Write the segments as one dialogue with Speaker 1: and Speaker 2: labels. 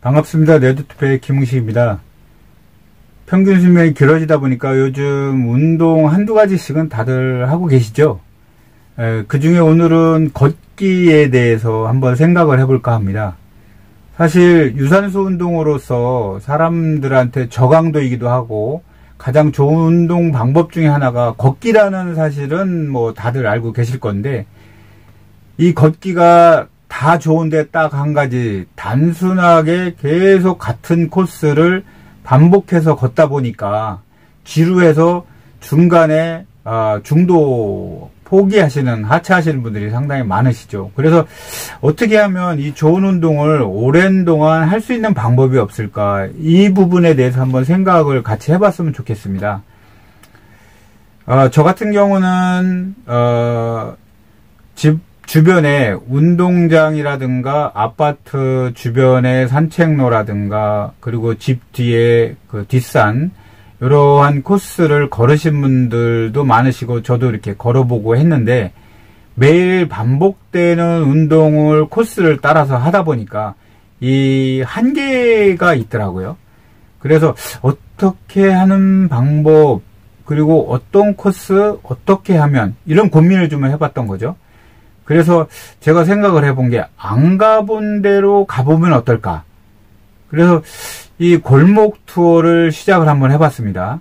Speaker 1: 반갑습니다. 네드투페의 김웅식입니다. 평균 수명이 길어지다 보니까 요즘 운동 한두 가지씩은 다들 하고 계시죠? 그 중에 오늘은 걷기에 대해서 한번 생각을 해볼까 합니다. 사실 유산소 운동으로서 사람들한테 저강도이기도 하고 가장 좋은 운동 방법 중에 하나가 걷기라는 사실은 뭐 다들 알고 계실 건데, 이 걷기가 다 좋은데 딱 한 가지, 단순하게 계속 같은 코스를 반복해서 걷다 보니까 지루해서 중간에 중도 포기하시는, 하차하시는 분들이 상당히 많으시죠. 그래서 어떻게 하면 이 좋은 운동을 오랜 동안 할 수 있는 방법이 없을까, 이 부분에 대해서 한번 생각을 같이 해봤으면 좋겠습니다. 저 같은 경우는 집 주변에 운동장이라든가 아파트 주변의 산책로라든가 그리고 집 뒤에 그 뒷산, 이러한 코스를 걸으신 분들도 많으시고 저도 이렇게 걸어보고 했는데, 매일 반복되는 운동을 코스를 따라서 하다 보니까 이 한계가 있더라고요. 그래서 어떻게 하는 방법, 그리고 어떤 코스 어떻게 하면, 이런 고민을 좀 해봤던 거죠. 그래서 제가 생각을 해본 게, 안 가본 데로 가보면 어떨까. 그래서 이 골목 투어를 시작을 한번 해봤습니다.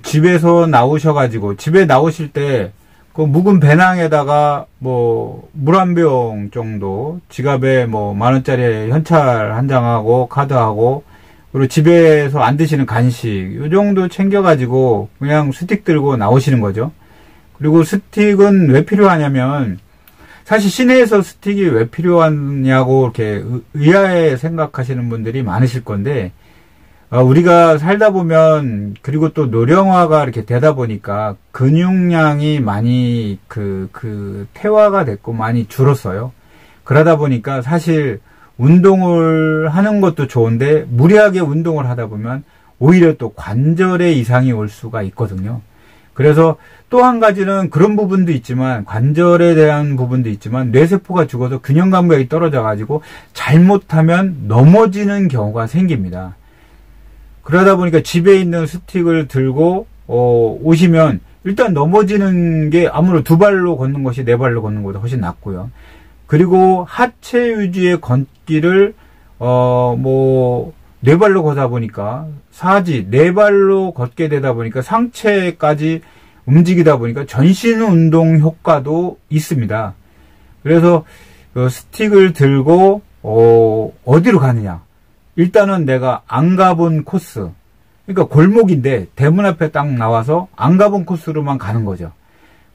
Speaker 1: 집에서 나오셔가지고, 집에 나오실 때 그 묵은 배낭에다가 뭐 물 한 병 정도, 지갑에 뭐 10,000원짜리 현찰 한 장하고 카드하고, 그리고 집에서 안 드시는 간식 이 정도 챙겨가지고 그냥 스틱 들고 나오시는 거죠. 그리고 스틱은 왜 필요하냐면, 사실 시내에서 스틱이 왜 필요하냐고 이렇게 의아해 생각하시는 분들이 많으실 건데, 우리가 살다 보면, 그리고 또 노령화가 이렇게 되다 보니까 근육량이 많이 퇴화가 됐고 많이 줄었어요. 그러다 보니까 사실 운동을 하는 것도 좋은데, 무리하게 운동을 하다 보면 오히려 또 관절에 이상이 올 수가 있거든요. 그래서 또 한 가지는 그런 부분도 있지만, 관절에 대한 부분도 있지만, 뇌세포가 죽어서 균형 감각이 떨어져 가지고 잘못하면 넘어지는 경우가 생깁니다. 그러다 보니까 집에 있는 스틱을 들고 오시면 일단 넘어지는 게, 아무래도 두 발로 걷는 것이 네 발로 걷는 것보다 훨씬 낫고요. 그리고 하체 위주의 걷기를 네 발로 걷다 보니까, 네 발로 걷게 되다 보니까 상체까지 움직이다 보니까 전신 운동 효과도 있습니다. 그래서 스틱을 들고 어디로 가느냐. 일단은 내가 안 가본 코스, 그러니까 골목인데 대문 앞에 딱 나와서 안 가본 코스로만 가는 거죠.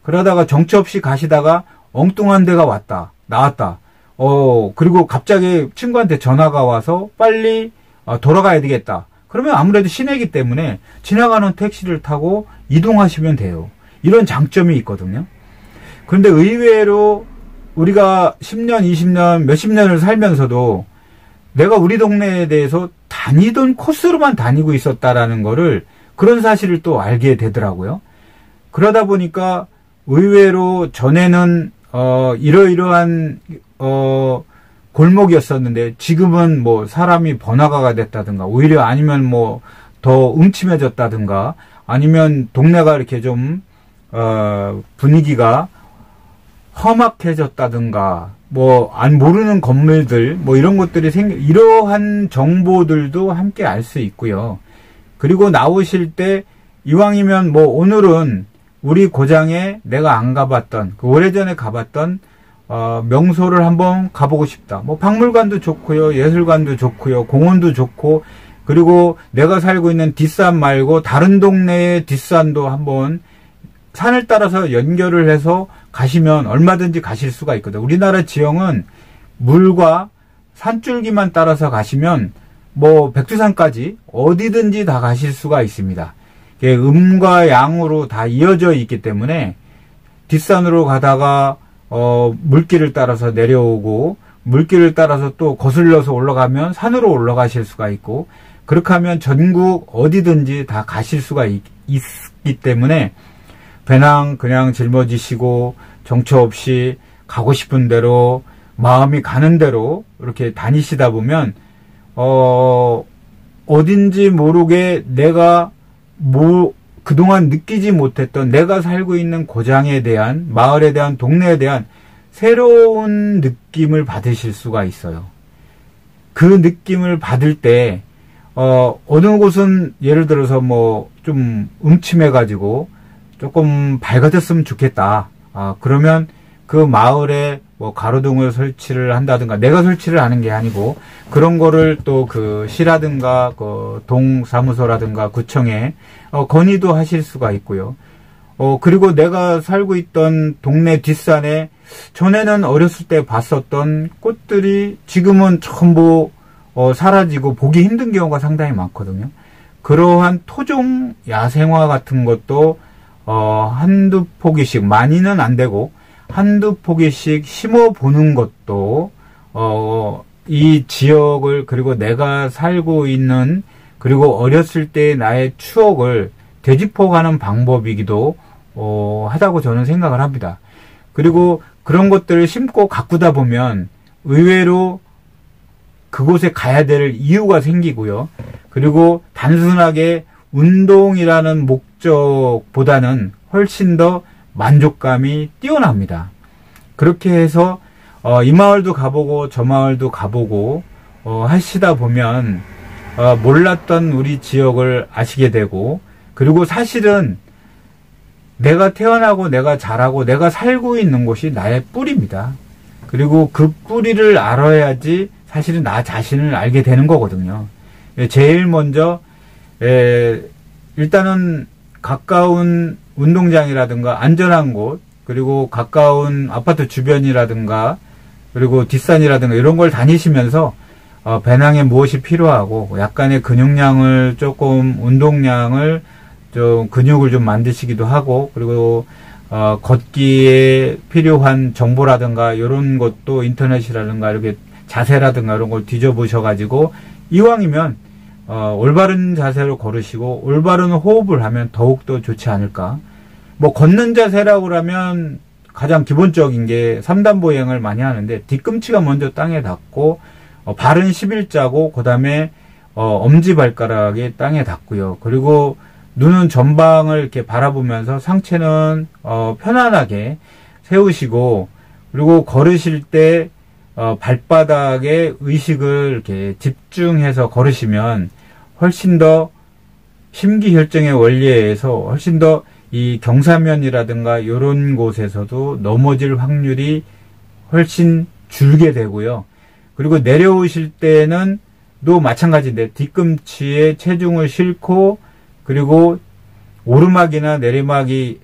Speaker 1: 그러다가 정처 없이 가시다가 엉뚱한 데가 나왔다. 그리고 갑자기 친구한테 전화가 와서 빨리 돌아가야 되겠다. 그러면 아무래도 시내이기 때문에 지나가는 택시를 타고 이동하시면 돼요. 이런 장점이 있거든요. 그런데 의외로 우리가 10년, 20년, 몇십 년을 살면서도 내가 우리 동네에 대해서 다니던 코스로만 다니고 있었다라는 거를, 그런 사실을 또 알게 되더라고요. 그러다 보니까 의외로 전에는 이러이러한 골목이었었는데, 지금은 뭐 사람이 번화가가 됐다든가, 오히려 아니면 뭐 더 음침해졌다든가, 아니면 동네가 이렇게 좀 분위기가 험악해졌다든가, 모르는 건물들, 이런 것들이 이러한 정보들도 함께 알 수 있고요. 그리고 나오실 때, 이왕이면 오늘은 우리 고장에 내가 안 가봤던, 오래전에 가봤던, 명소를 한번 가보고 싶다. 박물관도 좋고요, 예술관도 좋고요, 공원도 좋고, 그리고 내가 살고 있는 뒷산 말고 다른 동네의 뒷산도 한번 산을 따라서 연결을 해서 가시면 얼마든지 가실 수가 있거든요. 우리나라 지형은 물과 산줄기만 따라서 가시면 백두산까지 어디든지 다 가실 수가 있습니다. 음과 양으로 다 이어져 있기 때문에 뒷산으로 가다가 물길을 따라서 내려오고, 물길을 따라서 또 거슬러서 올라가면 산으로 올라가실 수가 있고, 그렇게 하면 전국 어디든지 다 가실 수가 있기 때문에 배낭 그냥 짊어지시고 정처 없이 가고 싶은 대로, 마음이 가는 대로 이렇게 다니시다 보면 어딘지 모르게 내가 그동안 느끼지 못했던 내가 살고 있는 고장에 대한, 마을에 대한, 동네에 대한 새로운 느낌을 받으실 수가 있어요. 그 느낌을 받을 때, 어느 곳은 예를 들어서 뭐 좀 음침해가지고 조금 밝아졌으면 좋겠다. 그러면 그 마을에 뭐 가로등을 설치를 한다든가, 내가 설치를 하는 게 아니고 그런 거를 또 그 시라든가 그 동사무소라든가 구청에 건의도 하실 수가 있고요. 그리고 내가 살고 있던 동네 뒷산에 전에는 어렸을 때 봤었던 꽃들이 지금은 전부 사라지고 보기 힘든 경우가 상당히 많거든요. 그러한 토종 야생화 같은 것도 한두 포기씩, 많이는 안 되고 한두 포기씩 심어보는 것도 이 지역을, 그리고 내가 살고 있는, 그리고 어렸을 때의 나의 추억을 되짚어가는 방법이기도 하다고 저는 생각을 합니다. 그리고 그런 것들을 심고 가꾸다 보면 의외로 그곳에 가야 될 이유가 생기고요. 그리고 단순하게 운동이라는 목적보다는 훨씬 더 만족감이 뛰어납니다. 그렇게 해서 이 마을도 가보고 저 마을도 가보고 하시다 보면 몰랐던 우리 지역을 아시게 되고, 그리고 사실은 내가 태어나고 내가 자라고 내가 살고 있는 곳이 나의 뿌리입니다. 그리고 그 뿌리를 알아야지 사실은 나 자신을 알게 되는 거거든요. 제일 먼저 일단은 가까운 운동장이라든가 안전한 곳, 그리고 가까운 아파트 주변이라든가 그리고 뒷산이라든가 이런 걸 다니시면서 배낭에 무엇이 필요하고 약간의 근육량을 조금, 운동량을 좀, 근육을 좀 만드시기도 하고, 그리고 걷기에 필요한 정보라든가 이런 것도 인터넷이라든가 이렇게 자세라든가 이런 걸 뒤져보셔가지고 이왕이면 올바른 자세로 걸으시고 올바른 호흡을 하면 더욱더 좋지 않을까. 뭐 걷는 자세라고 그러면 가장 기본적인 게 3단보행을 많이 하는데, 뒤꿈치가 먼저 땅에 닿고 발은 11자고 그 다음에 엄지발가락이 땅에 닿고요. 그리고 눈은 전방을 이렇게 바라보면서 상체는 편안하게 세우시고, 그리고 걸으실 때 발바닥에 의식을 이렇게 집중해서 걸으시면 훨씬 더 심기혈정의 원리에 의해서 훨씬 더 이 경사면이라든가 이런 곳에서도 넘어질 확률이 훨씬 줄게 되고요. 그리고 내려오실 때는 또 마찬가지인데 뒤꿈치에 체중을 싣고, 그리고 오르막이나 내리막이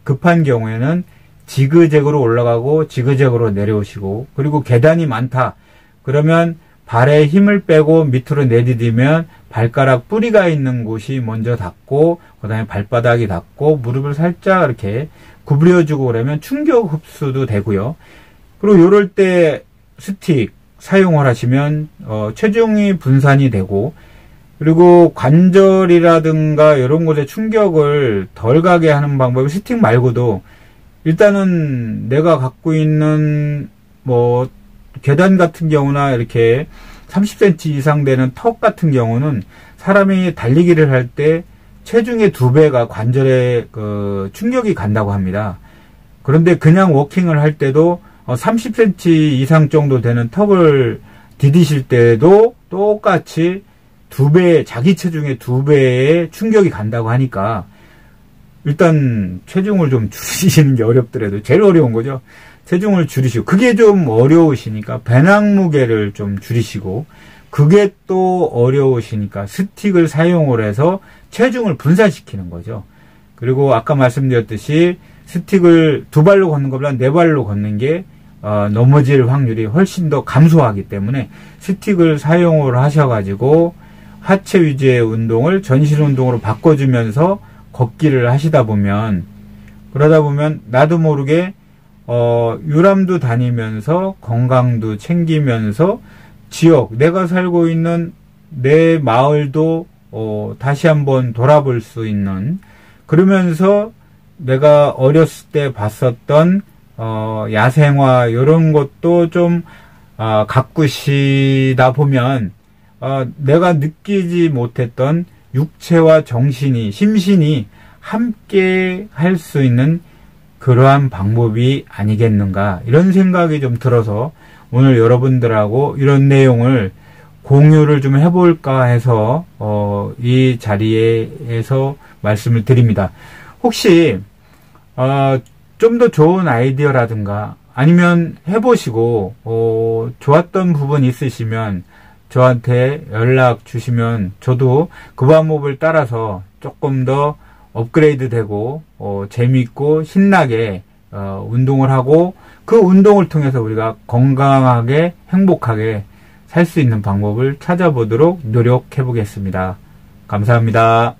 Speaker 1: 급한 경우에는 지그재그로 올라가고 지그재그로 내려오시고, 그리고 계단이 많다 그러면 발에 힘을 빼고 밑으로 내디디면 발가락 뿌리가 있는 곳이 먼저 닿고 그 다음에 발바닥이 닿고 무릎을 살짝 이렇게 구부려주고 그러면 충격 흡수도 되고요. 그리고 이럴 때 스틱 사용을 하시면 체중이 분산이 되고, 그리고 관절이라든가 이런 곳에 충격을 덜 가게 하는 방법이, 스틱 말고도 일단은 내가 갖고 있는 뭐 계단 같은 경우나 이렇게 30cm 이상 되는 턱 같은 경우는 사람이 달리기를 할 때 체중의 2배가 관절에 충격이 간다고 합니다. 그런데 그냥 워킹을 할 때도 30cm 이상 정도 되는 턱을 디디실 때도 똑같이 2배, 자기 체중의 2배의 충격이 간다고 하니까 일단 체중을 좀 줄이시는 게 어렵더라도 제일 어려운 거죠. 체중을 줄이시고, 그게 좀 어려우시니까 배낭 무게를 좀 줄이시고, 그게 또 어려우시니까 스틱을 사용을 해서 체중을 분산시키는 거죠. 그리고 아까 말씀드렸듯이 스틱을 2발로 걷는 것보다 4발로 걷는 게 넘어질 확률이 훨씬 더 감소하기 때문에 스틱을 사용을 하셔가지고 하체 위주의 운동을 전신 운동으로 바꿔주면서 걷기를 하시다 보면, 그러다 보면 나도 모르게 유람도 다니면서 건강도 챙기면서 지역, 내가 살고 있는 내 마을도 다시 한번 돌아볼 수 있는, 그러면서 내가 어렸을 때 봤었던 야생화 이런 것도 좀 가꾸시다 보면 내가 느끼지 못했던 육체와 정신이, 심신이 함께 할 수 있는 그러한 방법이 아니겠는가, 이런 생각이 좀 들어서 오늘 여러분들하고 이런 내용을 공유를 좀 해볼까 해서 이 자리에서 말씀을 드립니다. 혹시 좀 더 좋은 아이디어라든가 아니면 해보시고 좋았던 부분 있으시면 저한테 연락 주시면 저도 그 방법을 따라서 조금 더 업그레이드 되고 재미있고 신나게 운동을 하고, 그 운동을 통해서 우리가 건강하게 행복하게 살 수 있는 방법을 찾아보도록 노력해 보겠습니다. 감사합니다.